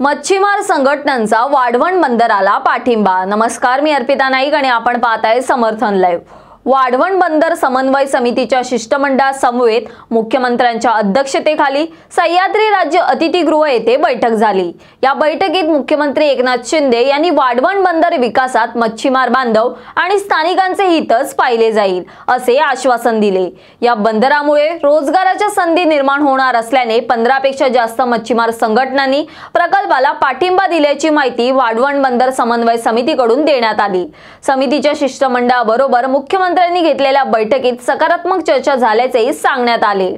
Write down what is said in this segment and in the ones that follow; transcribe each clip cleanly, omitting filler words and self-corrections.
मच्छीमार संघटनांचा वाढवण बंदराला पाठिंबा। नमस्कार, मी अर्पिता नाईक आणि आपण पाहताय समर्थन लाईव्ह। वाढवण बंदर समन्वय समितीच्या शिष्टमंडळासमवेत मुख्यमंत्र्यांच्या अध्यक्षतेखाली सह्याद्री राज्य अतिथीगृह येथे बैठक झाली। या बैठकीत मुख्यमंत्री एकनाथ शिंदे यांनी वाढवण बंदर विकासात मच्छीमार बांधव आणि स्थानिकांचे हितच पाहिले जाईल असे आश्वासन दिले। या बंदरामुळे रोजगाराच्या संधी निर्माण होणार असल्याने 15 पेक्षा जास्त मच्छीमार संघटनांनी प्रकल्पाला पाठिंबा दिल्याची माहिती वाढवण बंदर समन्वय समितीकडून देण्यात आली। समितीच्या शिष्टमंडळाबरोबर मुख्यमंत्र्यांनी घेतलेल्या बैठकीत सकारात्मक चर्चा झाल्याचे सांगण्यात आले।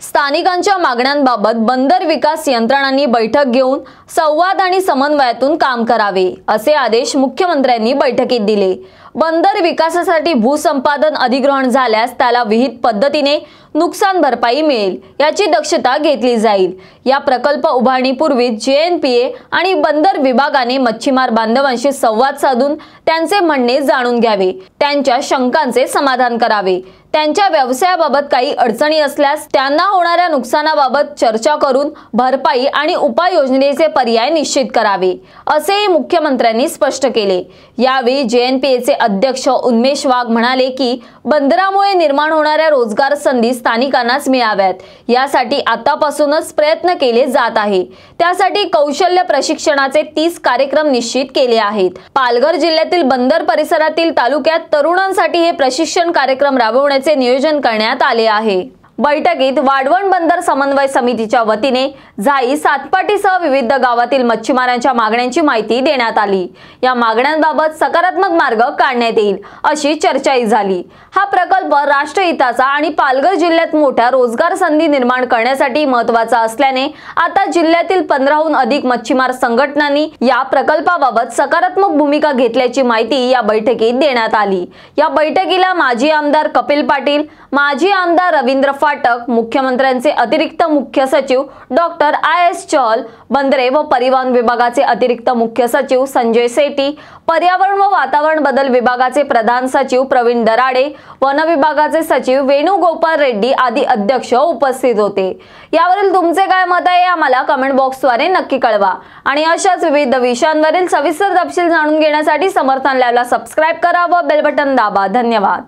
स्थानिकांच्या मागण्यांबाबत बंदर विकास यंत्रणांनी बैठक घेऊन संवाद आणि समन्वयातून काम करावे असे आदेश मुख्यमंत्र्यांनी बैठकीत दिले। बंदर विकासासाठी भूसंपादन अधिग्रहण झाल्यास त्याला विहित पद्धतीने नुकसान भरपाई मिळेल याची दक्षता घेतली जाईल। या प्रकल्प उभारणीपूर्वी JNPA आणि बंदर विभागाने मच्छीमार बांधवांशी संवाद साधून त्यांचे म्हणणे जाणून घ्यावे, त्यांच्या शंकांचे समाधान करावे, त्यांच्या व्यवसायाबाबत काही अडचणी असल्यास त्यांना होणाऱ्या नुकसानाबाबत चर्चा करून भरपाई आणि उपाययोजनेचे पर्याय निश्चित करावे असेही मुख्यमंत्र्यांनी स्पष्ट केले। यावेळी JNPAचे अध्यक्ष उन्मेष वाघ म्हणाले की बंदरामुळे निर्माण होणाऱ्या रोजगार संधी स्थानिकांनाच मिळाव्यात यासाठी आतापासूनच प्रयत्न केले जात आहे। त्यासाठी कौशल्य प्रशिक्षणाचे 30 कार्यक्रम निश्चित केले आहेत। पालघर जिल्ह्यातील बंदर परिसरातील तालुक्यात तरुणांसाठी हे प्रशिक्षण कार्यक्रम राबवण्याचे नियोजन करण्यात आले आहे। बैठकीत वाढवण बंदर समन्वय समितीच्या वतीने झाई सातपाटीसह विविध गावातील मच्छीमारांच्या मागण्यांची माहिती देण्यात आली। या मागण्यांबाबत सकारात्मक मार्ग काढण्यात येईल अशी चर्चाही झाली। हा प्रकल्प राष्ट्रहिताचा आणि पालघर जिल्ह्यात मोठ्या रोजगार संधी निर्माण करण्यासाठी महत्त्वाचा असल्याने आता जिल्ह्यातील 15हून अधिक मच्छीमार संघटनांनी या प्रकल्पाबाबत सकारात्मक भूमिका घेतल्याची माहिती या बैठकीत देण्यात आली। या बैठकीला माजी आमदार कपिल पाटील, माजी आमदार रवींद्र फाटक, मुख्यमंत्र्यांचे अतिरिक्त मुख्य सचिव डॉक्टर IS चहल, बंदरे व परिवहन विभागाचे अतिरिक्त मुख्य सचिव संजय सेठी, पर्यावरण व वातावरण बदल विभागाचे प्रधान सचिव प्रवीण दराडे, वन विभागाचे सचिव वेणुगोपाल रेड्डी आदी अध्यक्ष उपस्थित होते। यावरील तुमचे काय मत आहे आम्हाला कमेंट बॉक्सद्वारे नक्की कळवा आणि अशाच विविध विषयांवरील सविस्तर तपशील जाणून घेण्यासाठी समर्थन लाईव्हला सबस्क्राइब करा व बेल बटन दाबा। धन्यवाद।